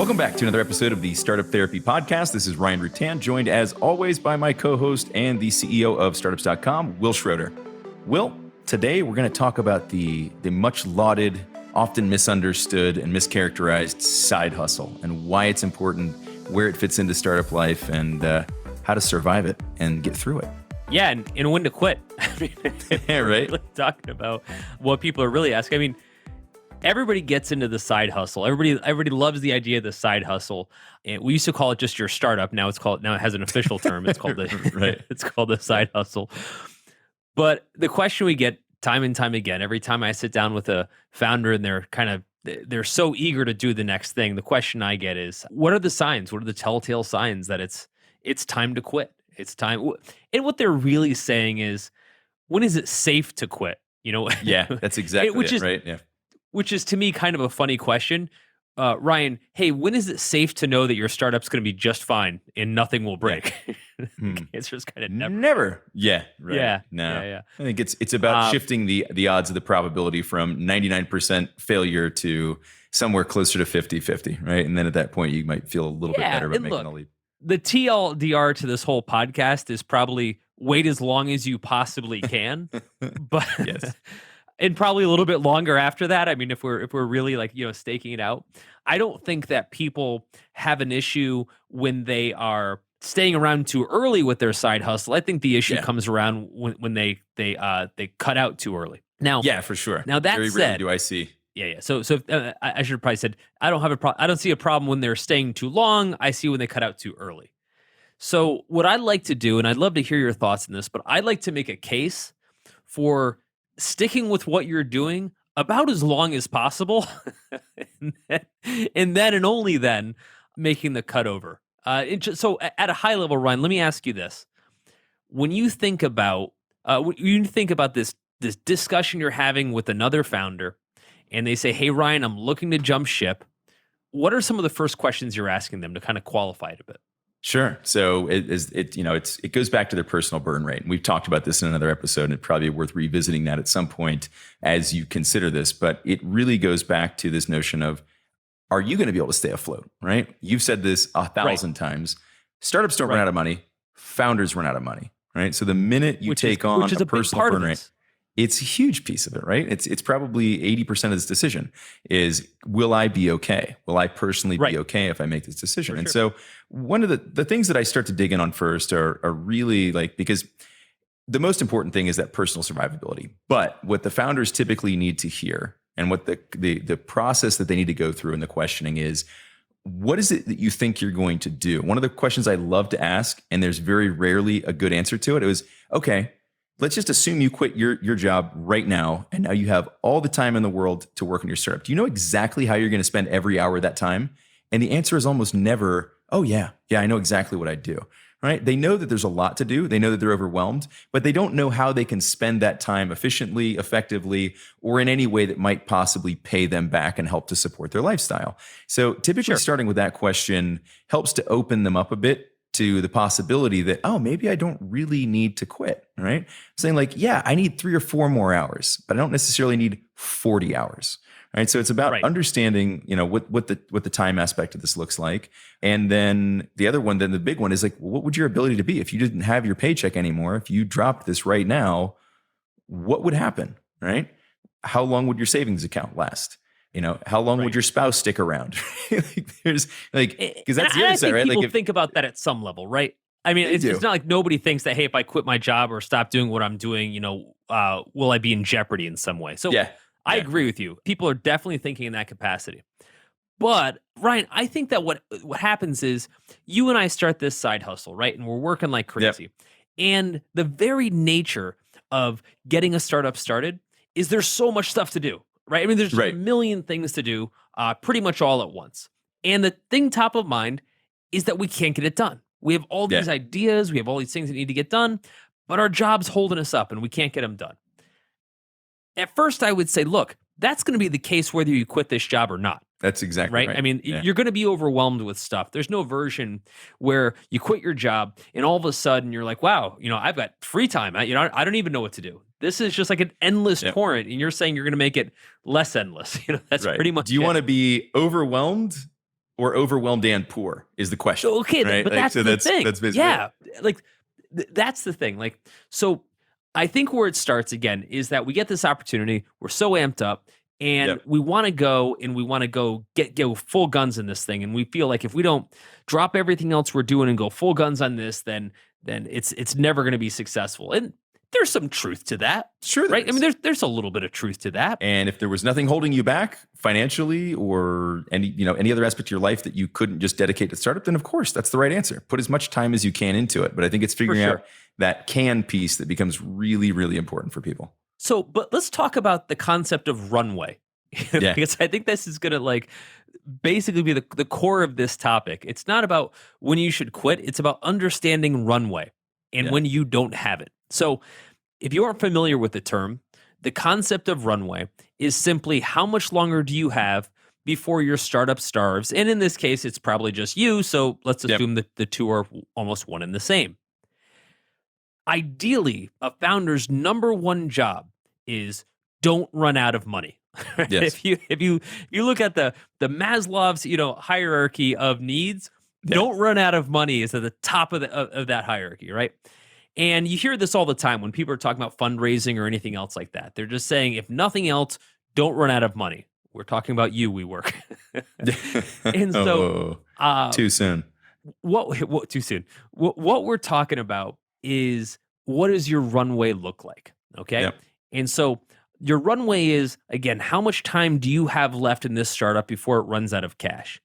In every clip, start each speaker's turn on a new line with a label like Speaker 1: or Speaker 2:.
Speaker 1: Welcome back to another episode of the Startup Therapy Podcast. This is Ryan Rutan, joined as always by my co-host and the CEO of Startups.com, Will Schroeder. Will, today we're going to talk about the much lauded, often misunderstood and mischaracterized side hustle and why it's important, where it fits into startup life, and how to survive it and get through it.
Speaker 2: Yeah, and when to quit. I mean,
Speaker 1: yeah, right.
Speaker 2: Really talking about what people are really asking. I mean, everybody gets into the side hustle. Everybody loves the idea of the side hustle. And we used to call it just your startup. Now it has an official term. It's called it's called the side hustle. But the question we get time and time again, every time I sit down with a founder and they're so eager to do the next thing, the question I get is, what are the signs? What are the telltale signs that it's time to quit? It's time. And what they're really saying is, when is it safe to quit? You know?
Speaker 1: Yeah, that's exactly it, right? Yeah.
Speaker 2: Which is, to me, kind of a funny question. Ryan, hey, when is it safe to know that your startup's going to be just fine and nothing will break? The answer is kind of never.
Speaker 1: Never. Yeah. Right.
Speaker 2: Yeah.
Speaker 1: No.
Speaker 2: Yeah.
Speaker 1: I think it's about shifting the odds of the probability from 99% failure to somewhere closer to 50-50, right? And then at that point, you might feel a little bit better about making a leap.
Speaker 2: The TLDR to this whole podcast is probably wait as long as you possibly can, but
Speaker 1: yes.
Speaker 2: And probably a little bit longer after that. I mean, if we're really staking it out, I don't think that people have an issue when they are staying around too early with their side hustle. I think the issue comes around when they cut out too early. Now,
Speaker 1: yeah, for sure.
Speaker 2: Now that
Speaker 1: very
Speaker 2: said,
Speaker 1: rarely do I see.
Speaker 2: Yeah. So I should have probably said I don't see a problem when they're staying too long. I see when they cut out too early. So what I'd like to do, and I'd love to hear your thoughts on this, but I'd like to make a case for sticking with what you're doing about as long as possible, and then and only then making the cutover. So at a high level, Ryan, let me ask you this: when you think about this discussion you're having with another founder, and they say, "Hey, Ryan, I'm looking to jump ship," what are some of the first questions you're asking them to kind of qualify it a bit?
Speaker 1: Sure. So it goes back to their personal burn rate. And we've talked about this in another episode, and it'd probably be worth revisiting that at some point as you consider this. But it really goes back to this notion of, are you going to be able to stay afloat, right? You've said this 1,000 times. Startups don't run out of money. Founders run out of money, right? So the minute you take on a personal burn rate, it's a huge piece of it, right? It's probably 80% of this decision is, will I be okay? Will I personally be okay if I make this decision? And so one of the things that I start to dig in on first are really because the most important thing is that personal survivability. But what the founders typically need to hear, and what the process that they need to go through in the questioning is, what is it that you think you're going to do? One of the questions I love to ask, and there's very rarely a good answer to it, was, okay, let's just assume you quit your job right now, and now you have all the time in the world to work on your startup. Do you know exactly how you're going to spend every hour of that time? And the answer is almost never, oh yeah, I know exactly what I do, right? They know that there's a lot to do. They know that they're overwhelmed, but they don't know how they can spend that time efficiently, effectively, or in any way that might possibly pay them back and help to support their lifestyle. So typically starting with that question helps to open them up a bit to the possibility that, oh, maybe I don't really need to quit, right? Saying yeah, I need 3 or 4 more hours, but I don't necessarily need 40 hours, right? So it's about understanding, what the time aspect of this looks like. And then the other one, then the big one is what would your ability to be if you didn't have your paycheck anymore? If you dropped this right now, what would happen, right? How long would your savings account last? How long would your spouse stick around? Because that's the other side, right?
Speaker 2: People think about that at some level, right? I mean, it's not like nobody thinks that, hey, if I quit my job or stop doing what I'm doing, will I be in jeopardy in some way? So I agree with you. People are definitely thinking in that capacity. But Ryan, I think that what happens is you and I start this side hustle, right? And we're working like crazy. Yep. And the very nature of getting a startup started is there's so much stuff to do. Right. I mean, there's a million things to do pretty much all at once. And the thing top of mind is that we can't get it done. We have all these ideas. We have all these things that need to get done, but our job's holding us up and we can't get them done. At first, I would say, look, that's going to be the case whether you quit this job or not.
Speaker 1: That's exactly right.
Speaker 2: I mean, you're going to be overwhelmed with stuff. There's no version where you quit your job and all of a sudden you're like, wow, I've got free time. I don't even know what to do. This is just like an endless torrent, and you're saying you're going to make it less endless. That's pretty much.
Speaker 1: Do you want to be overwhelmed or overwhelmed and poor is the question.
Speaker 2: Okay,
Speaker 1: right?
Speaker 2: but that's the thing.
Speaker 1: That's basically
Speaker 2: like that's the thing. Like, so I think where it starts again is that we get this opportunity. We're so amped up, and we want to go go full guns in this thing. And we feel like if we don't drop everything else we're doing and go full guns on this, then it's never going to be successful. And there's some truth to that.
Speaker 1: Sure,
Speaker 2: right? I mean, there's a little bit of truth to that.
Speaker 1: And if there was nothing holding you back financially or any other aspect of your life that you couldn't just dedicate to startup, then of course that's the right answer. Put as much time as you can into it. But I think it's figuring out that can piece that becomes really, really important for people.
Speaker 2: So, but let's talk about the concept of Runway. Because I think this is going to basically be the core of this topic. It's not about when you should quit. It's about understanding Runway and when you don't have it. So if you aren't familiar with the term, the concept of Runway is simply how much longer do you have before your startup starves? And in this case, it's probably just you. So let's assume that the two are almost one and the same. Ideally, a founder's number one job is don't run out of money.
Speaker 1: Yes.
Speaker 2: If you look at the Maslow's hierarchy of needs, don't run out of money is at the top of that hierarchy, right? And you hear this all the time when people are talking about fundraising or anything else like that. They're just saying, if nothing else, don't run out of money. We're talking about you, WeWork. And so,
Speaker 1: too soon.
Speaker 2: What too soon? What we're talking about is, what does your runway look like? Okay.
Speaker 1: Yep.
Speaker 2: And so your runway is, again, how much time do you have left in this startup before it runs out of cash?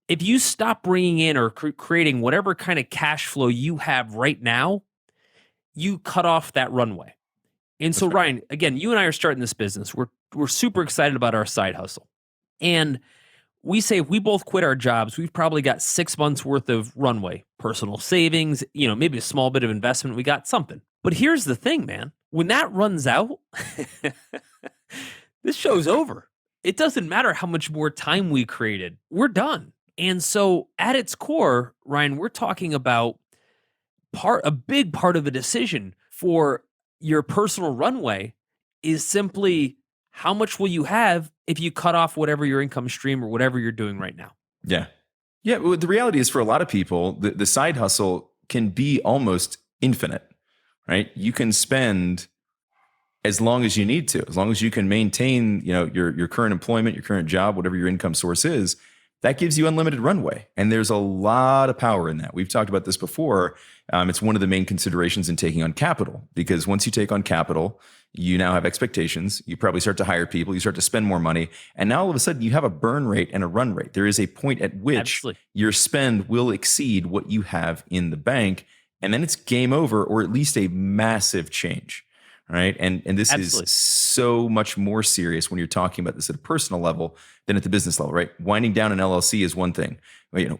Speaker 2: If you stop bringing in or creating whatever kind of cash flow you have right now, you cut off that runway. And so, Ryan, again, you and I are starting this business. We're super excited about our side hustle. And we say if we both quit our jobs, we've probably got 6 months worth of runway, personal savings, maybe a small bit of investment. We got something. But here's the thing, man. When that runs out, this show's over. It doesn't matter how much more time we created. We're done. And so at its core, Ryan, we're talking about a big part of the decision for your personal runway is simply how much will you have if you cut off whatever your income stream or whatever you're doing right now.
Speaker 1: Yeah. Yeah. Well, the reality is for a lot of people, the side hustle can be almost infinite, right? You can spend as long as you need to, as long as you can maintain, your current employment, your current job, whatever your income source is. That gives you unlimited runway. And there's a lot of power in that. We've talked about this before. It's one of the main considerations in taking on capital, because once you take on capital, you now have expectations. You probably start to hire people. You start to spend more money. And now all of a sudden you have a burn rate and a run rate. There is a point at which your spend will exceed what you have in the bank. And then it's game over, or at least a massive change. Right. And this is so much more serious when you're talking about this at a personal level than at the business level, right? Winding down an LLC is one thing.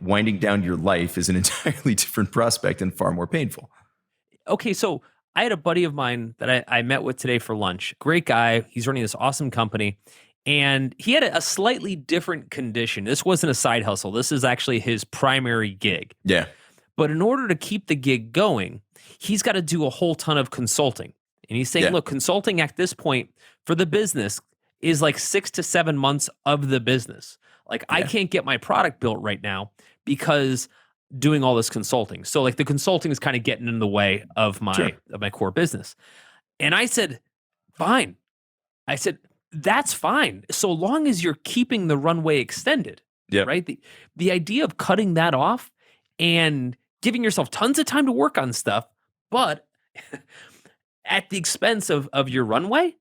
Speaker 1: Winding down your life is an entirely different prospect and far more painful.
Speaker 2: Okay. So I had a buddy of mine that I met with today for lunch. Great guy. He's running this awesome company. And he had a slightly different condition. This wasn't a side hustle. This is actually his primary gig.
Speaker 1: Yeah.
Speaker 2: But in order to keep the gig going, he's got to do a whole ton of consulting. And he's saying, look, consulting at this point for the business is like 6 to 7 months of the business. I can't get my product built right now because doing all this consulting. So the consulting is kind of getting in the way of my core business. And I said, fine. I said, that's fine. So long as you're keeping the runway extended, right? The idea of cutting that off and giving yourself tons of time to work on stuff, but at the expense of your runway,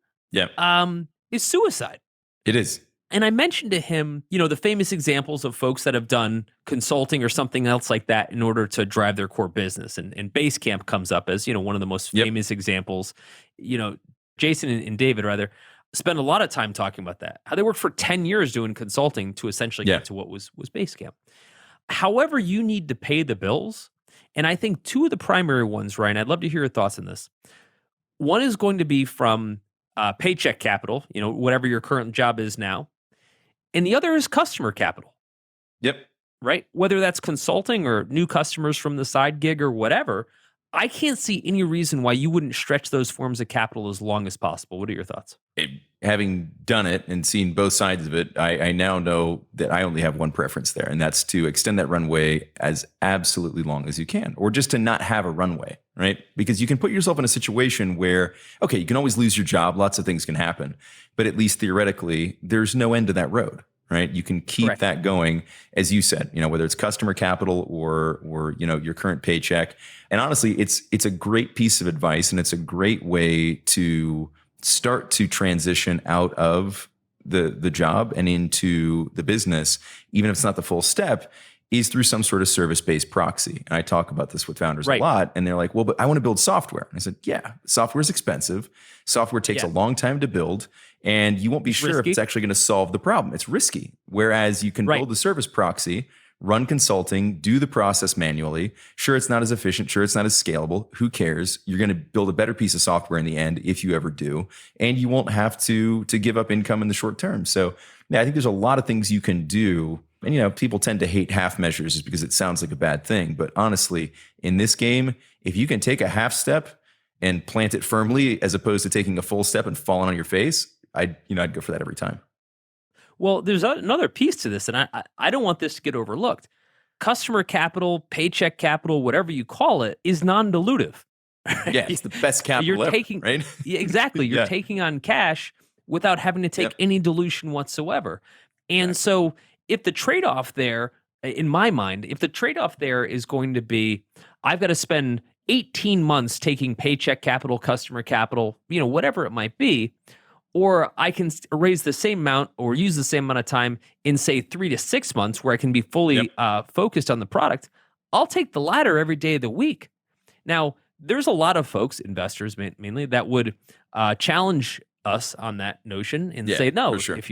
Speaker 2: is suicide.
Speaker 1: It is.
Speaker 2: And I mentioned to him, the famous examples of folks that have done consulting or something else like that in order to drive their core business. And Basecamp comes up as, one of the most famous examples. Jason and David, rather, spend a lot of time talking about that. How they worked for 10 years doing consulting to essentially get to what was Basecamp. However, you need to pay the bills. And I think two of the primary ones, Ryan, I'd love to hear your thoughts on this. One is going to be from paycheck capital, whatever your current job is now. And the other is customer capital.
Speaker 1: Yep.
Speaker 2: Right? Whether that's consulting or new customers from the side gig or whatever, I can't see any reason why you wouldn't stretch those forms of capital as long as possible. What are your thoughts?
Speaker 1: Having done it and seen both sides of it, I now know that I only have one preference there, and that's to extend that runway as absolutely long as you can, or just to not have a runway, right? Because you can put yourself in a situation where, okay, you can always lose your job. Lots of things can happen, but at least theoretically, there's no end to that road. Right. You can keep
Speaker 2: Correct.
Speaker 1: that going, as you said, whether it's customer capital or your current paycheck. And honestly, it's a great piece of advice, and it's a great way to start to transition out of the job and into the business, even if it's not the full step, is through some sort of service-based proxy. And I talk about this with founders a lot, and they're like, well, but I want to build software. And I said, yeah, software is expensive. Software takes a long time to build, and you won't be sure if it's actually going to solve the problem. It's risky. Whereas you can build the service proxy, run consulting, do the process manually. Sure, it's not as efficient. Sure, it's not as scalable. Who cares? You're going to build a better piece of software in the end if you ever do, and you won't have to give up income in the short term. So yeah, I think there's a lot of things you can do. And, people tend to hate half measures just because it sounds like a bad thing. But honestly, in this game, if you can take a half step and plant it firmly, as opposed to taking a full step and falling on your face, I'd go for that every time.
Speaker 2: Well, there's another piece to this, and I don't want this to get overlooked. Customer capital, paycheck capital, whatever you call it, is non-dilutive. Right?
Speaker 1: Yeah, it's the best capital ever, right?
Speaker 2: Yeah, exactly. You're taking on cash without having to take any dilution whatsoever. And so if the trade-off there, in my mind, if the trade-off there is going to be, I've got to spend 18 months taking paycheck capital, customer capital, whatever it might be, or I can raise the same amount or use the same amount of time in, say, 3 to 6 months where I can be fully focused on the product, I'll take the latter every day of the week. Now, there's a lot of folks, investors mainly, that would challenge us on that notion and say, no, if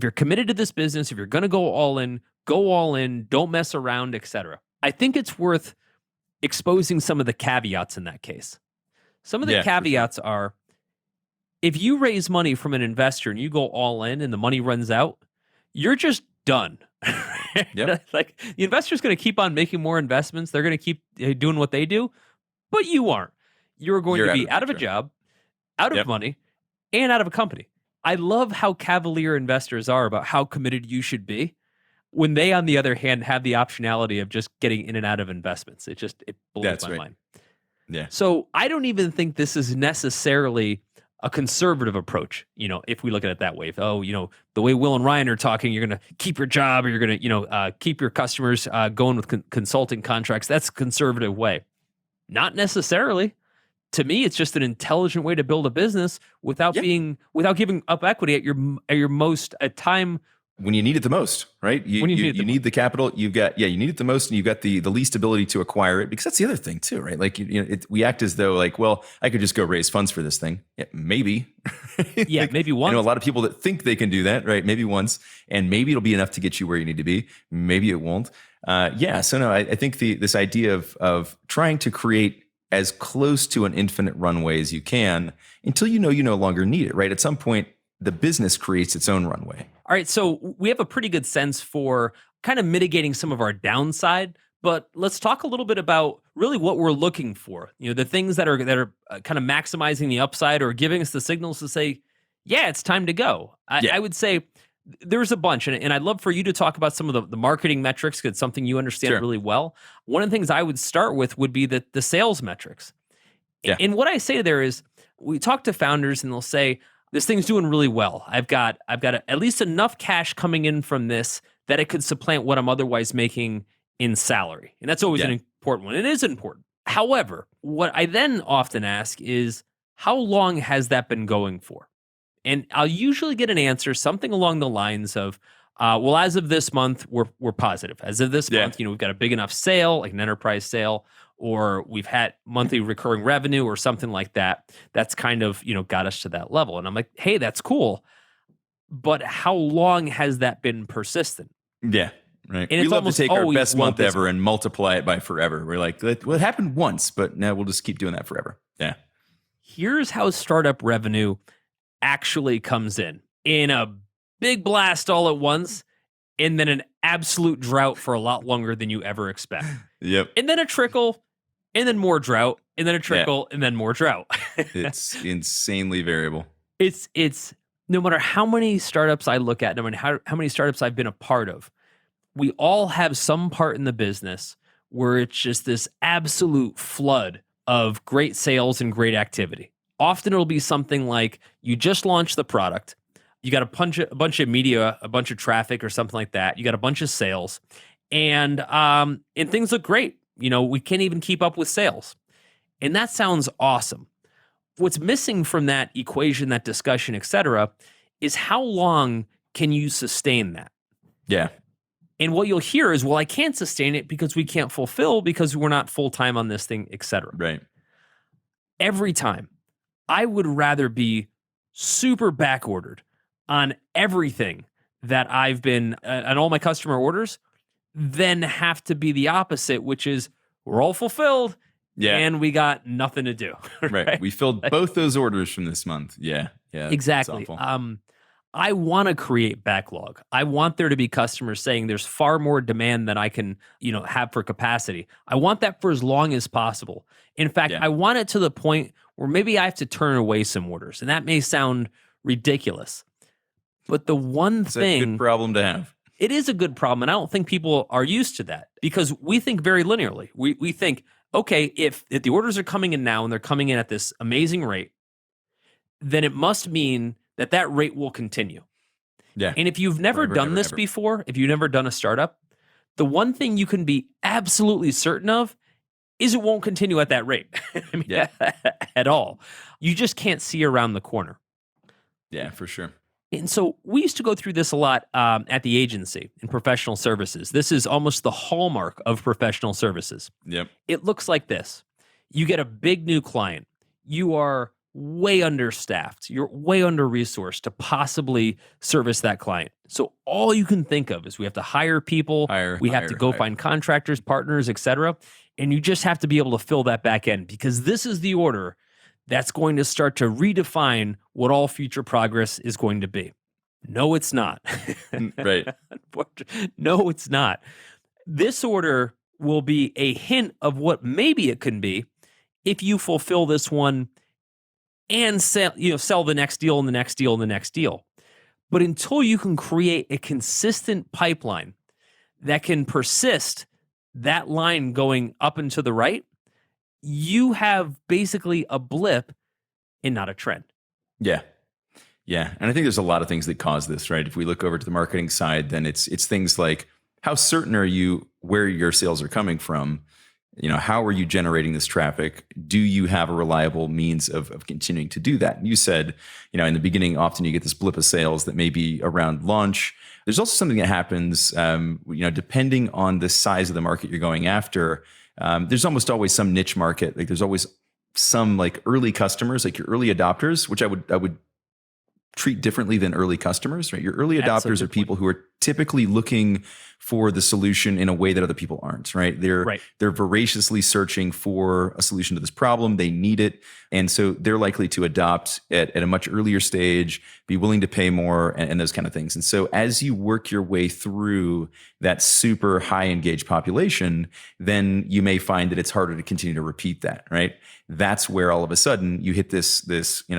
Speaker 2: you're committed to this business, if you're going to go all in, don't mess around, etc. I think it's worth exposing some of the caveats in that case. Some of the caveats are, if you raise money from an investor and you go all in and the money runs out, you're just done. Like, the investor's going to keep on making more investments. They're going to keep doing what they do, but you aren't. You're going to be out of a job, out of money, and out of a company. I love how cavalier investors are about how committed you should be, when they, on the other hand, have the optionality of just getting in and out of investments. It blows my mind. Yeah. So I don't even think this is necessarily a conservative approach, if we look at it that way. If, the way Will and Ryan are talking, you're going to keep your job, or you're going to, keep your customers going with consulting contracts. That's a conservative way. Not necessarily. To me, it's just an intelligent way to build a business without giving up equity at your most time
Speaker 1: when you need it the most, right? You need the capital. You need it the most, and you've got the least ability to acquire it, because that's the other thing too, right? Like, we act as though like, well, I could just go raise funds for this thing. Yeah, maybe.
Speaker 2: Yeah, maybe once.
Speaker 1: I know a lot of people that think they can do that, right? Maybe once, and maybe it'll be enough to get you where you need to be. Maybe it won't. So no, I think this idea of trying to create as close to an infinite runway as you can until you no longer need it, right? At some point, the business creates its own runway.
Speaker 2: All right, so we have a pretty good sense for kind of mitigating some of our downside, but let's talk a little bit about really what we're looking for. The things that are kind of maximizing the upside or giving us the signals to say, yeah, it's time to go. I would say there's a bunch, and I'd love for you to talk about some of the marketing metrics, because it's something you understand really well. One of the things I would start with would be the sales metrics. Yeah. And what I say there is, we talk to founders and they'll say, this thing's doing really well. I've got at least enough cash coming in from this that it could supplant what I'm otherwise making in salary. And that's always an important one. It is important. However, what I then often ask is, how long has that been going for? And I'll usually get an answer, something along the lines of, well, as of this month, we're positive. As of this month, we've got a big enough sale, like an enterprise sale, or we've had monthly recurring revenue or something like that. That's kind of, got us to that level. And I'm like, hey, that's cool. But how long has that been persistent?
Speaker 1: Yeah. Right.
Speaker 2: And
Speaker 1: we love to take our best month ever and multiply it by forever. We're like, well, it happened once, but now we'll just keep doing that forever. Yeah.
Speaker 2: Here's how startup revenue actually comes in a big blast all at once, and then an absolute drought for a lot longer than you ever expect.
Speaker 1: Yep.
Speaker 2: And then a trickle, and then more drought, and then a trickle, and then more drought.
Speaker 1: It's insanely variable.
Speaker 2: It's no matter how many startups I look at, no matter how many startups I've been a part of, we all have some part in the business where it's just this absolute flood of great sales and great activity. Often it'll be something like you just launched the product, you got a bunch of media, a bunch of traffic or something like that. You got a bunch of sales, and things look great. We can't even keep up with sales. And that sounds awesome. What's missing from that equation, that discussion, et cetera, is how long can you sustain that?
Speaker 1: Yeah.
Speaker 2: And what you'll hear is, well, I can't sustain it because we can't fulfill because we're not full-time on this thing, et cetera.
Speaker 1: Right.
Speaker 2: Every time, I would rather be super back-ordered on everything that I've been, on all my customer orders, than have to be the opposite, which is we're all fulfilled and we got nothing to do.
Speaker 1: Right. We filled both those orders from this month. Yeah.
Speaker 2: Exactly. I want to create backlog. I want there to be customers saying there's far more demand than I can, have for capacity. I want that for as long as possible. In fact, I want it to the point where maybe I have to turn away some orders. And that may sound ridiculous. But the one thing...
Speaker 1: It's a good problem to have.
Speaker 2: It is a good problem. And I don't think people are used to that because we think very linearly. We think, okay, if the orders are coming in now and they're coming in at this amazing rate, then it must mean that rate will continue.
Speaker 1: Yeah.
Speaker 2: And if you've never done this before, if you've never done a startup, the one thing you can be absolutely certain of is it won't continue at that rate. At all. You just can't see around the corner.
Speaker 1: Yeah, for sure.
Speaker 2: And so we used to go through this a lot at the agency in professional services. This is almost the hallmark of professional services.
Speaker 1: Yep.
Speaker 2: It looks like this. You get a big new client. You are way understaffed. You're way under-resourced to possibly service that client. So all you can think of is we have to hire people. We have to go find contractors, partners, et cetera. And you just have to be able to fill that back end because this is the order that's going to start to redefine what all future progress is going to be. No, it's not.
Speaker 1: Right.
Speaker 2: No, it's not. This order will be a hint of what maybe it can be if you fulfill this one and sell the next deal and the next deal and the next deal. But until you can create a consistent pipeline that can persist that line going up and to the right, you have basically a blip and not a trend.
Speaker 1: Yeah. Yeah. And I think there's a lot of things that cause this, right? If we look over to the marketing side, then it's things like how certain are you where your sales are coming from? How are you generating this traffic? Do you have a reliable means of continuing to do that? And you said, in the beginning, often you get this blip of sales that may be around launch. There's also something that happens, depending on the size of the market you're going after. There's almost always some niche market. Like there's always some like early customers, like your early adopters, which I would treat differently than early customers, right? Your early adopters are people who are typically looking for the solution in a way that other people aren't, right? They're voraciously searching for a solution to this problem. They need it. And so they're likely to adopt at a much earlier stage, be willing to pay more and those kind of things. And so as you work your way through that super high engaged population, then you may find that it's harder to continue to repeat that, right? That's where all of a sudden you hit this,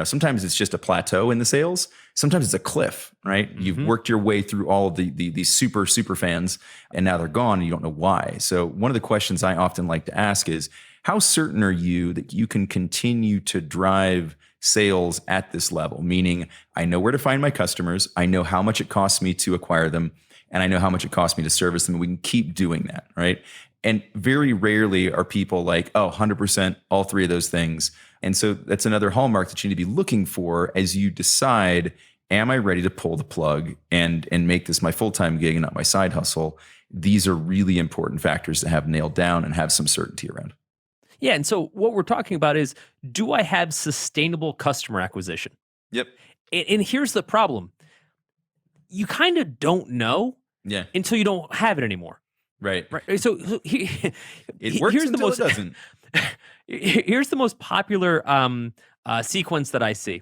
Speaker 1: sometimes it's just a plateau in the sales. Sometimes it's a cliff, right? Mm-hmm. You've worked your way through all of these super fans and now they're gone and you don't know why. So one of the questions I often like to ask is, how certain are you that you can continue to drive sales at this level? Meaning, I know where to find my customers. I know how much it costs me to acquire them. And I know how much it costs me to service them. And we can keep doing that, right? And very rarely are people like, 100%, all three of those things. And so that's another hallmark that you need to be looking for as you decide, am I ready to pull the plug and make this my full-time gig and not my side hustle? These are really important factors to have nailed down and have some certainty around.
Speaker 2: Yeah. And so what we're talking about is, do I have sustainable customer acquisition?
Speaker 1: Yep.
Speaker 2: And here's the problem. You kind of don't know until you don't have it anymore.
Speaker 1: Right.
Speaker 2: So
Speaker 1: it works until it doesn't.
Speaker 2: Here's the most popular sequence that I see.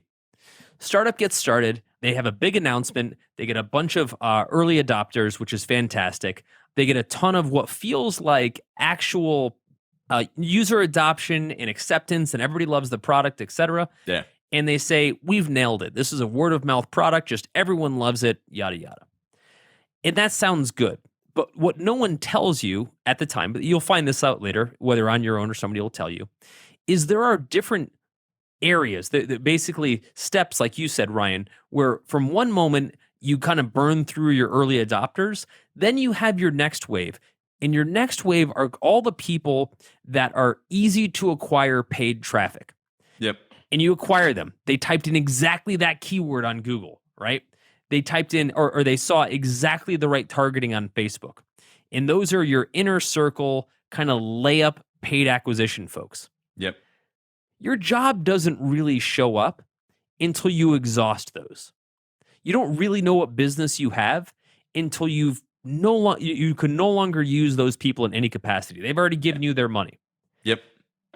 Speaker 2: Startup gets started. They have a big announcement. They get a bunch of early adopters, which is fantastic. They get a ton of what feels like actual user adoption and acceptance, and everybody loves the product, etc.
Speaker 1: Yeah.
Speaker 2: And they say, we've nailed it. This is a word of mouth product. Just everyone loves it, yada, yada. And that sounds good. But what no one tells you at the time, but you'll find this out later, whether on your own or somebody will tell you, is there are different areas that basically steps, like you said, Ryan, where from one moment you kind of burn through your early adopters, then you have your next wave. And your next wave are all the people that are easy to acquire paid traffic.
Speaker 1: Yep.
Speaker 2: And you acquire them. They typed in exactly that keyword on Google, right? They typed in or they saw exactly the right targeting on Facebook. And those are your inner circle kind of layup paid acquisition folks.
Speaker 1: Yep.
Speaker 2: Your job doesn't really show up until you exhaust those. You don't really know what business you have until you can no longer use those people in any capacity. They've already given you their money.
Speaker 1: Yep.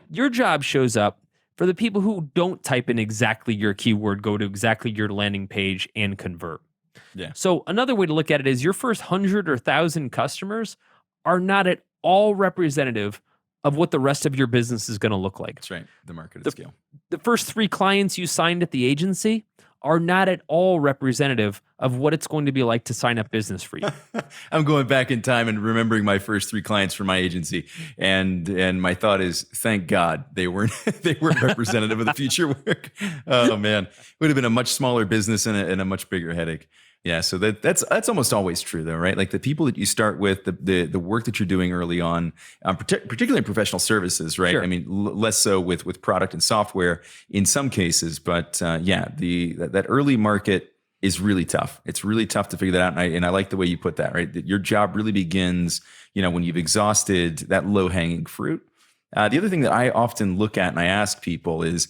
Speaker 2: Your job shows up for the people who don't type in exactly your keyword, go to exactly your landing page and convert.
Speaker 1: Yeah.
Speaker 2: So another way to look at it is your first 100 or 1,000 customers are not at all representative of what the rest of your business is going to look like.
Speaker 1: That's right. The market at scale.
Speaker 2: The first 3 clients you signed at the agency are not at all representative of what it's going to be like to sign up business for you.
Speaker 1: I'm going back in time and remembering my first 3 clients for my agency, and my thought is, thank God they weren't representative of the future work. Oh man, it would have been a much smaller business and a much bigger headache. Yeah, so that's almost always true though, right? Like the people that you start with, the work that you're doing early on, particularly in professional services, right?
Speaker 2: Sure.
Speaker 1: I mean, less so with product and software in some cases, but that early market is really tough. It's really tough to figure that out, and I like the way you put that, right? That your job really begins, when you've exhausted that low hanging fruit. The other thing that I often look at and I ask people is,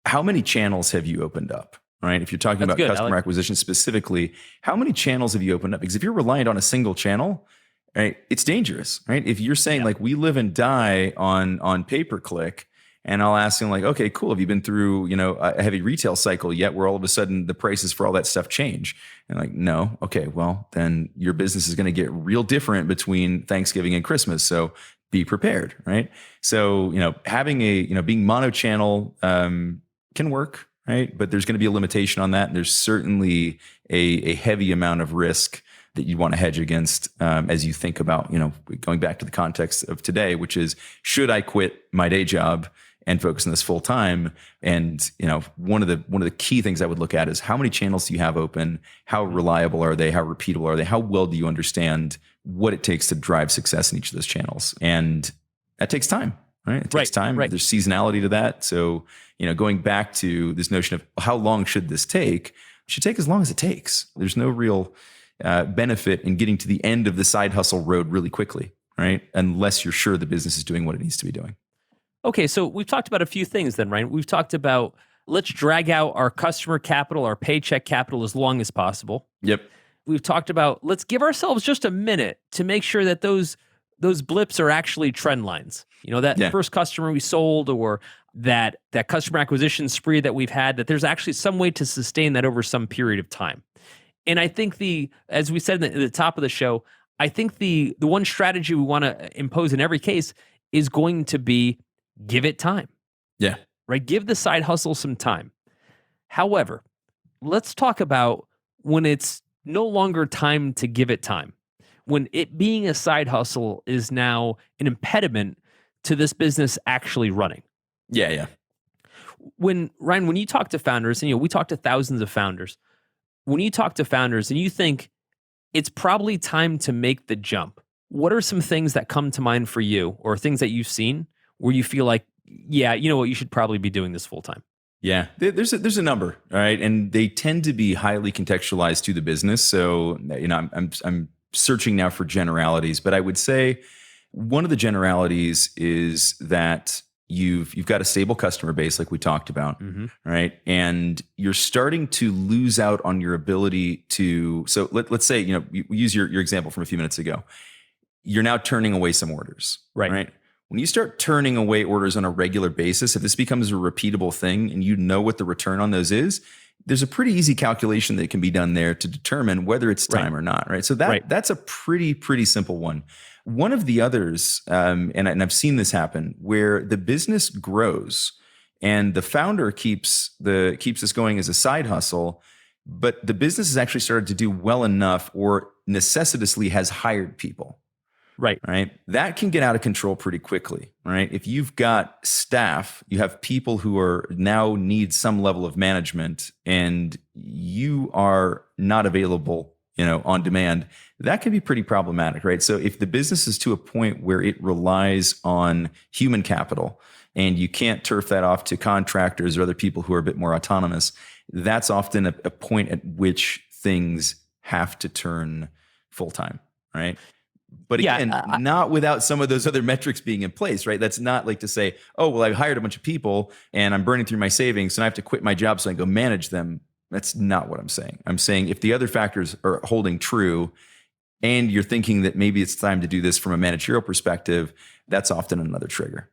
Speaker 1: how many channels have you opened up? Right. If you're talking about customer acquisition specifically, how many channels have you opened up? Because if you're reliant on a single channel, right, it's dangerous, right? If you're saying like we live and die on pay-per-click, and I'll ask them like, okay, cool. Have you been through, a heavy retail cycle yet where all of a sudden the prices for all that stuff change? And like, no. Okay, well, then your business is going to get real different between Thanksgiving and Christmas. So be prepared, right? So, having being mono-channel can work. Right. But there's going to be a limitation on that. And there's certainly a heavy amount of risk that you want to hedge against as you think about, going back to the context of today, which is, should I quit my day job and focus on this full time? And, one of the key things I would look at is, how many channels do you have open? How reliable are they? How repeatable are they? How well do you understand what it takes to drive success in each of those channels? And that takes time. Right. It takes time. Right. There's seasonality to that. So, going back to this notion of how long should this take, it should take as long as it takes. There's no real benefit in getting to the end of the side hustle road really quickly, right? Unless you're sure the business is doing what it needs to be doing.
Speaker 2: Okay. So we've talked about a few things then, Ryan. We've talked about, let's drag out our customer capital, our paycheck capital as long as possible.
Speaker 1: Yep.
Speaker 2: We've talked about, let's give ourselves just a minute to make sure that those blips are actually trend lines. First customer we sold, or that customer acquisition spree that we've had, that there's actually some way to sustain that over some period of time. And I think as we said at the top of the show, I think the one strategy we want to impose in every case is going to be, give it time.
Speaker 1: Yeah.
Speaker 2: Right? Give the side hustle some time. However, let's talk about when it's no longer time to give it time. When it being a side hustle is now an impediment to this business actually running.
Speaker 1: Yeah.
Speaker 2: When you talk to founders, and we talk to thousands of founders, when you talk to founders and you think it's probably time to make the jump, what are some things that come to mind for you, or things that you've seen where you feel like, yeah, you know what, you should probably be doing this full time?
Speaker 1: Yeah, there's a number, all right, and they tend to be highly contextualized to the business. So I'm searching now for generalities, but I would say one of the generalities is that you've got a stable customer base, like we talked about, right? And you're starting to lose out on your ability to. So let's say we use your example from a few minutes ago. You're now turning away some orders, right? When you start turning away orders on a regular basis, if this becomes a repeatable thing and you know what the return on those is, there's a pretty easy calculation that can be done there to determine whether it's time or not, right? So that's a pretty simple one. One of the others, and I've seen this happen, where the business grows and the founder keeps this going as a side hustle, but the business has actually started to do well enough or necessitously has hired people. Right. That can get out of control pretty quickly. Right. If you've got staff, you have people who are now need some level of management and you are not available, on demand, that can be pretty problematic. Right. So if the business is to a point where it relies on human capital and you can't turf that off to contractors or other people who are a bit more autonomous, that's often a point at which things have to turn full time. Right. But again, not without some of those other metrics being in place, right? That's not like to say, oh, well, I hired a bunch of people and I'm burning through my savings and I have to quit my job so I can go manage them. That's not what I'm saying. I'm saying if the other factors are holding true and you're thinking that maybe it's time to do this from a managerial perspective, that's often another trigger.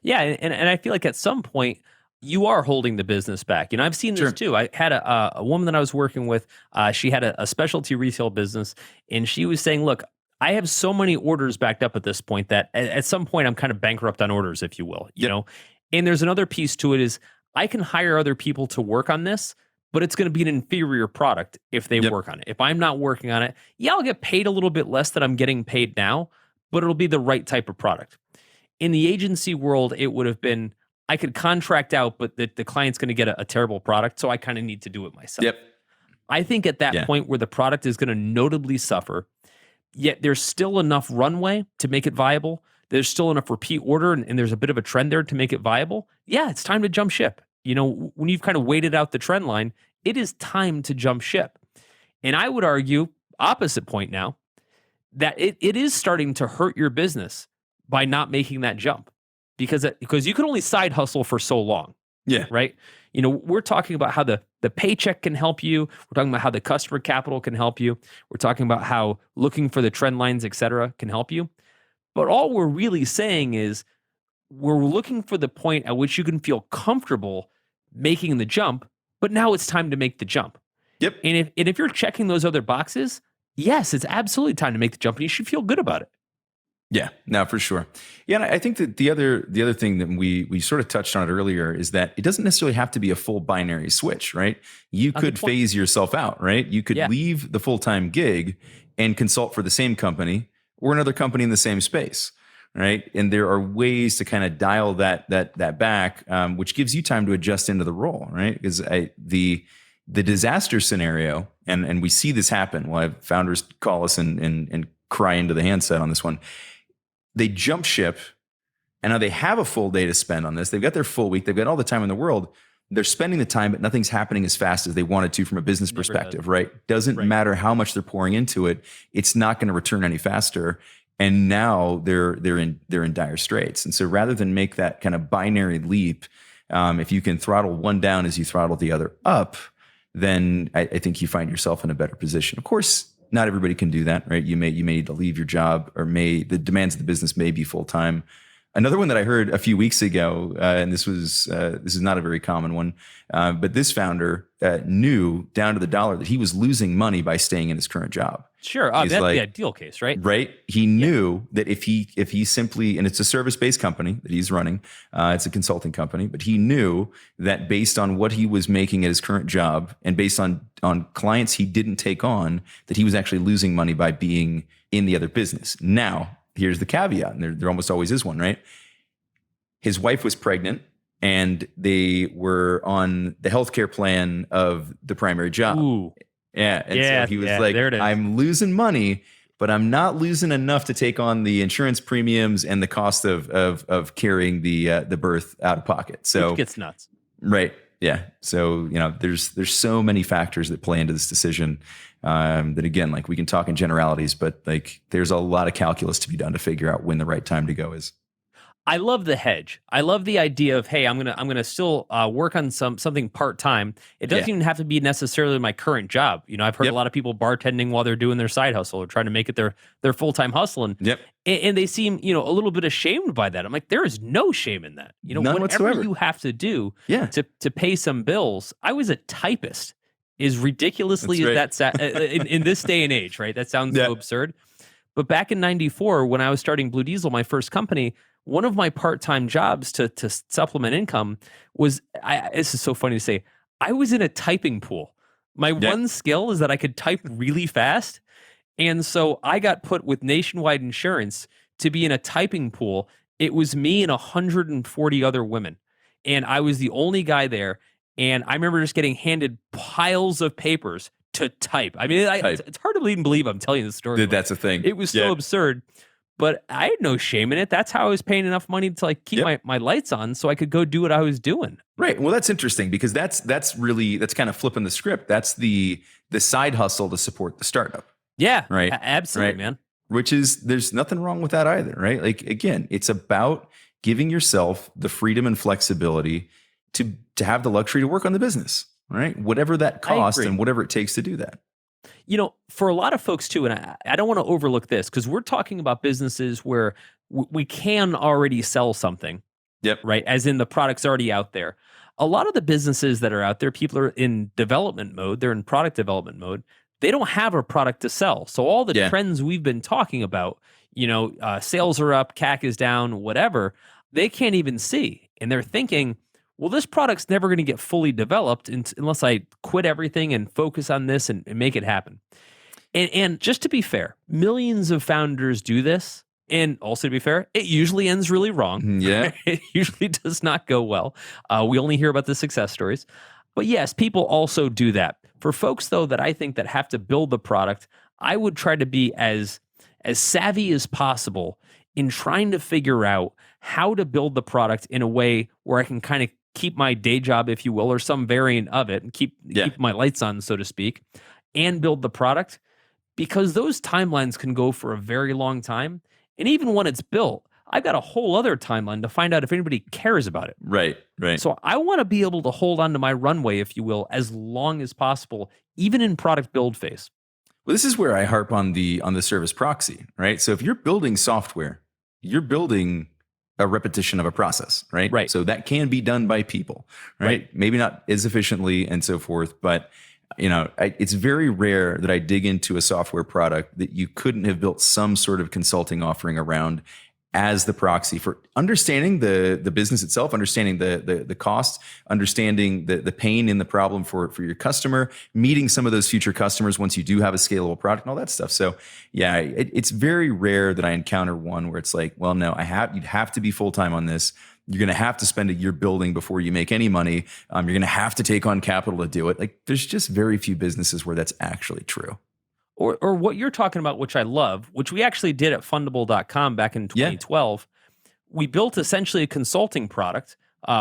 Speaker 2: Yeah. And I feel like at some point, you are holding the business back. I've seen this too. I had a woman that I was working with. She had a specialty retail business and she was saying, look, I have so many orders backed up at this point that at some point I'm kind of bankrupt on orders, if you will, you know? And there's another piece to it is I can hire other people to work on this, but it's going to be an inferior product if they work on it. If I'm not working on it, I'll get paid a little bit less than I'm getting paid now, but it'll be the right type of product. In the agency world, it would have been, I could contract out, but the client's going to get a terrible product. So I kind of need to do it myself. I think at that point where the product is going to notably suffer, yet there's still enough runway to make it viable. There's still enough repeat order and there's a bit of a trend there to make it viable. Yeah, it's time to jump ship. When you've kind of waited out the trend line, it is time to jump ship. And I would argue, opposite point now, that it is starting to hurt your business by not making that jump because you can only side hustle for so long.
Speaker 1: Yeah.
Speaker 2: Right. We're talking about how the paycheck can help you. We're talking about how the customer capital can help you. We're talking about how looking for the trend lines, et cetera, can help you. But all we're really saying is we're looking for the point at which you can feel comfortable making the jump, but now it's time to make the jump.
Speaker 1: Yep.
Speaker 2: And if you're checking those other boxes, yes, it's absolutely time to make the jump and you should feel good about it.
Speaker 1: Yeah, no, for sure. Yeah, and I think that the other thing that we sort of touched on it earlier is that it doesn't necessarily have to be a full binary switch, right? You could phase yourself out, right? You could leave the full-time gig and consult for the same company or another company in the same space, right? And there are ways to kind of dial that back, which gives you time to adjust into the role, right? Because the disaster scenario, and we see this happen. We'll have founders call us and cry into the handset on this one. They jump ship, and now they have a full day to spend on this. They've got their full week. They've got all the time in the world. They're spending the time, but nothing's happening as fast as they wanted to from a business perspective, right? Doesn't matter how much they're pouring into it. It's not going to return any faster. And now they're in dire straits. And so rather than make that kind of binary leap, if you can throttle one down as you throttle the other up, then I think you find yourself in a better position. Of course, not everybody can do that, right? You may need to leave your job, or the demands of the business may be full time. Another one that I heard a few weeks ago, and this is not a very common one, but this founder knew down to the dollar that he was losing money by staying in his current job.
Speaker 2: Sure, that's the ideal case, right?
Speaker 1: Right. He knew that if he simply, and it's a service-based company that he's running, it's a consulting company, but he knew that based on what he was making at his current job and based on clients he didn't take on, that he was actually losing money by being in the other business. Now, here's the caveat, and there almost always is one, right? His wife was pregnant and they were on the healthcare plan of the primary job.
Speaker 2: Ooh.
Speaker 1: Yeah. And so he was like, I'm losing money, but I'm not losing enough to take on the insurance premiums and the cost of carrying the birth out of pocket. So
Speaker 2: it gets nuts.
Speaker 1: Right. Yeah. So, there's so many factors that play into this decision that, again, like we can talk in generalities, but like there's a lot of calculus to be done to figure out when the right time to go is.
Speaker 2: I love the hedge. I love the idea of, hey, I'm gonna still work on something part-time. It doesn't even have to be necessarily my current job. I've heard a lot of people bartending while they're doing their side hustle or trying to make it their full-time hustle. And they seem, a little bit ashamed by that. I'm like, there is no shame in that.
Speaker 1: None
Speaker 2: whatever
Speaker 1: whatsoever.
Speaker 2: you have to do to pay some bills. I was a typist, is ridiculously in this day and age, right? That sounds so absurd. But back in 94, when I was starting Blue Diesel, my first company, one of my part-time jobs to supplement income was, this is so funny to say, I was in a typing pool. My one skill is that I could type really fast. And so I got put with Nationwide Insurance to be in a typing pool. It was me and 140 other women. And I was the only guy there. And I remember just getting handed piles of papers to type. I mean, it's hard to even believe I'm telling you this story.
Speaker 1: That's a thing.
Speaker 2: It was so absurd. But I had no shame in it. That's how I was paying enough money to like keep my lights on so I could go do what I was doing.
Speaker 1: Right. Well, that's interesting because that's kind of flipping the script. That's the side hustle to support the startup.
Speaker 2: Yeah.
Speaker 1: Right.
Speaker 2: Absolutely,
Speaker 1: right.
Speaker 2: man.
Speaker 1: Which is, there's nothing wrong with that either, right? Like, again, it's about giving yourself the freedom and flexibility to have the luxury to work on the business, right? Whatever that costs and whatever it takes to do that.
Speaker 2: You know, for a lot of folks too, and I don't want to overlook this because we're talking about businesses where we can already sell something.
Speaker 1: Yep.
Speaker 2: Right. As in the product's already out there. A lot of the businesses that are out there, people are in development mode. They're in product development mode. They don't have a product to sell. So all the trends we've been talking about, sales are up, CAC is down, whatever, they can't even see. And they're thinking, well, this product's never going to get fully developed unless I quit everything and focus on this and make it happen. And just to be fair, millions of founders do this. And also to be fair, it usually ends really wrong.
Speaker 1: Yeah.
Speaker 2: It usually does not go well. We only hear about the success stories. But yes, people also do that. For folks, though, that I think that have to build the product, I would try to be as savvy as possible in trying to figure out how to build the product in a way where I can kind of keep my day job, if you will, or some variant of it, and keep my lights on, so to speak, and build the product. Because those timelines can go for a very long time. And even when it's built, I've got a whole other timeline to find out if anybody cares about it.
Speaker 1: Right.
Speaker 2: So I want to be able to hold on to my runway, if you will, as long as possible, even in product build phase.
Speaker 1: Well, this is where I harp on the service proxy, right? So if you're building software, you're building a repetition of a process, right?
Speaker 2: Right.
Speaker 1: So that can be done by people, right? Maybe not as efficiently and so forth, but it's very rare that I dig into a software product that you couldn't have built some sort of consulting offering around as the proxy for understanding the business itself, understanding the cost, understanding the pain in the problem for your customer, meeting some of those future customers once you do have a scalable product and all that stuff. So yeah, it's very rare that I encounter one where it's like, well, no, you'd have to be full-time on this. You're going to have to spend a year building before you make any money. You're going to have to take on capital to do it. Like, there's just very few businesses where that's actually true.
Speaker 2: Or what you're talking about, which I love, which we actually did at fundable.com back in 2012. We built essentially a consulting product,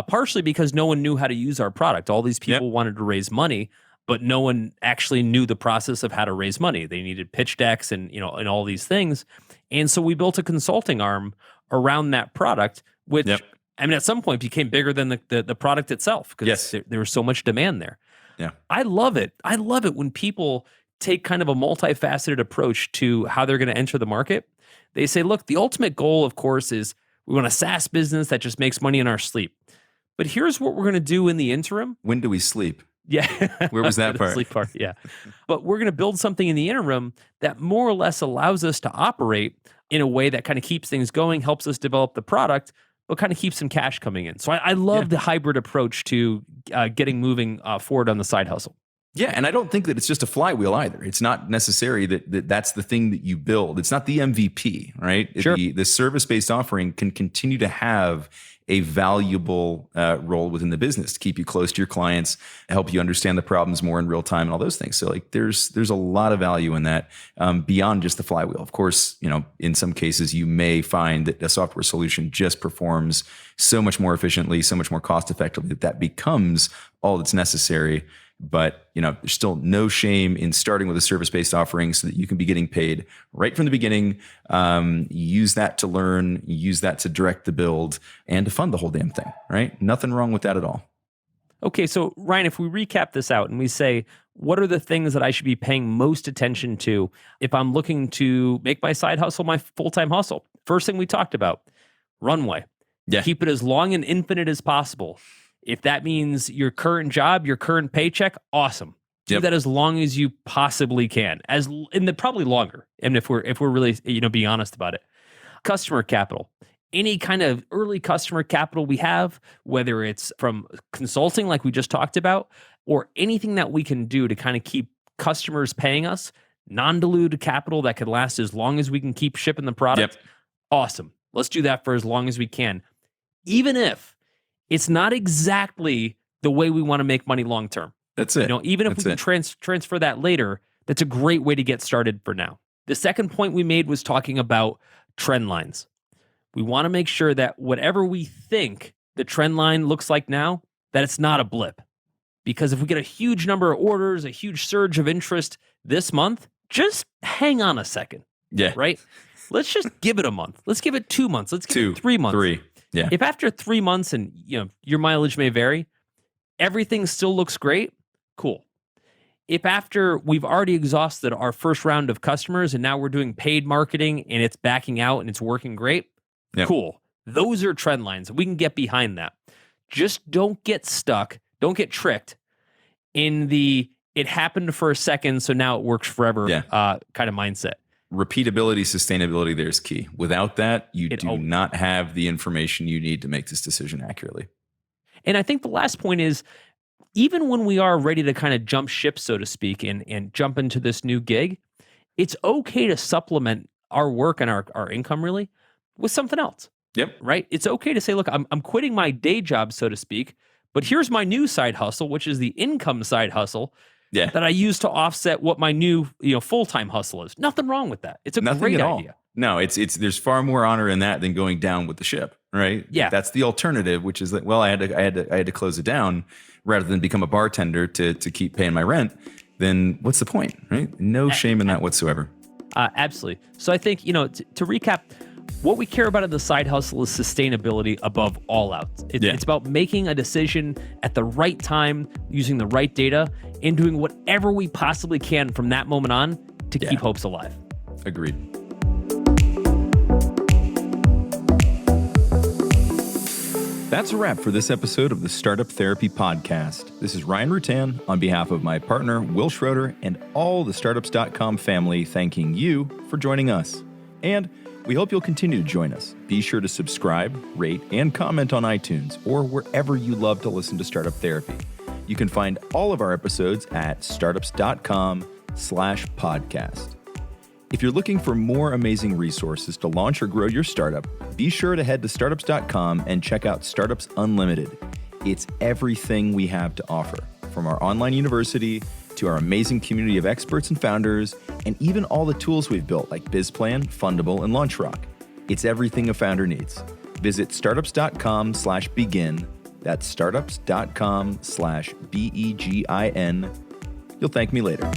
Speaker 2: partially because no one knew how to use our product. All these people wanted to raise money, but no one actually knew the process of how to raise money. They needed pitch decks and and all these things. And so we built a consulting arm around that product, which I mean, at some point became bigger than the product itself because there was so much demand there.
Speaker 1: Yeah.
Speaker 2: I love it. I love it when people take kind of a multifaceted approach to how they're going to enter the market. They say, look, the ultimate goal, of course, is we want a SaaS business that just makes money in our sleep. But here's what we're going to do in the interim.
Speaker 1: When do we sleep?
Speaker 2: Yeah.
Speaker 1: Where was that part?
Speaker 2: Sleep part, yeah. But we're going to build something in the interim that more or less allows us to operate in a way that kind of keeps things going, helps us develop the product, but kind of keeps some cash coming in. So I love the hybrid approach to getting moving forward on the side hustle.
Speaker 1: Yeah, and I don't think that it's just a flywheel either. It's not necessary that's the thing that you build. It's not the MVP, right?
Speaker 2: Sure.
Speaker 1: The service-based offering can continue to have a valuable role within the business to keep you close to your clients, help you understand the problems more in real time and all those things. So like there's a lot of value in that beyond just the flywheel. Of course, in some cases you may find that a software solution just performs so much more efficiently, so much more cost effectively that becomes all that's necessary. But there's still no shame in starting with a service-based offering so that you can be getting paid right from the beginning. Use that to learn, use that to direct the build and to fund the whole damn thing, right? Nothing wrong with that at all.
Speaker 2: Okay, so Ryan, if we recap this out and we say, what are the things that I should be paying most attention to if I'm looking to make my side hustle my full-time hustle? First thing we talked about, runway.
Speaker 1: Yeah.
Speaker 2: Keep it as long and infinite as possible. If that means your current job, your current paycheck, awesome. Do that as long as you possibly can, probably longer. And if we're really being honest about it, customer capital, any kind of early customer capital we have, whether it's from consulting like we just talked about, or anything that we can do to kind of keep customers paying us, non-diluted capital that could last as long as we can keep shipping the product. Awesome. Let's do that for as long as we can, even if it's not exactly the way we want to make money long term.
Speaker 1: That's it.
Speaker 2: Even if we can transfer that later, that's a great way to get started for now. The second point we made was talking about trend lines. We want to make sure that whatever we think the trend line looks like now, that it's not a blip. Because if we get a huge number of orders, a huge surge of interest this month, just hang on a second.
Speaker 1: Yeah.
Speaker 2: Right? Let's just give it a month. Let's give it 2 months. Let's give it 3 months.
Speaker 1: 3. Yeah.
Speaker 2: If after 3 months, and your mileage may vary, everything still looks great, cool. If after we've already exhausted our first round of customers and now we're doing paid marketing and it's backing out and it's working great, cool. Those are trend lines. We can get behind that. Just don't get stuck. Don't get tricked in the it happened for a second, so now it works forever kind of mindset.
Speaker 1: Repeatability, sustainability, there's key. Without that, you do not have the information you need to make this decision accurately.
Speaker 2: And I think the last point is, even when we are ready to kind of jump ship, so to speak, and jump into this new gig, it's okay to supplement our work and our income really with something else.
Speaker 1: Yep.
Speaker 2: Right? It's okay to say, look, I'm quitting my day job, so to speak, but here's my new side hustle, which is the income side hustle that I use to offset what my new full-time hustle is. Nothing wrong with that. It's a great idea.
Speaker 1: No, it's there's far more honor in that than going down with the ship, right?
Speaker 2: Yeah.
Speaker 1: That's the alternative, which is that, well, I had to close it down rather than become a bartender to keep paying my rent. Then what's the point, right? No shame in that whatsoever.
Speaker 2: Absolutely. So I think, to recap, what we care about in the side hustle is sustainability above all else. It's about making a decision at the right time, using the right data, and doing whatever we possibly can from that moment on to keep hopes alive.
Speaker 1: Agreed. That's a wrap for this episode of the Startup Therapy Podcast. This is Ryan Rutan on behalf of my partner, Will Schroeder, and all the Startups.com family, thanking you for joining us. And we hope you'll continue to join us. Be sure to subscribe, rate, and comment on iTunes or wherever you love to listen to Startup Therapy. You can find all of our episodes at startups.com/podcast. If you're looking for more amazing resources to launch or grow your startup, be sure to head to startups.com and check out Startups Unlimited. It's everything we have to offer, from our online university to our amazing community of experts and founders, and even all the tools we've built like BizPlan, Fundable, and LaunchRock. It's everything a founder needs. Visit startups.com/begin. That's startups.com/BEGIN. You'll thank me later.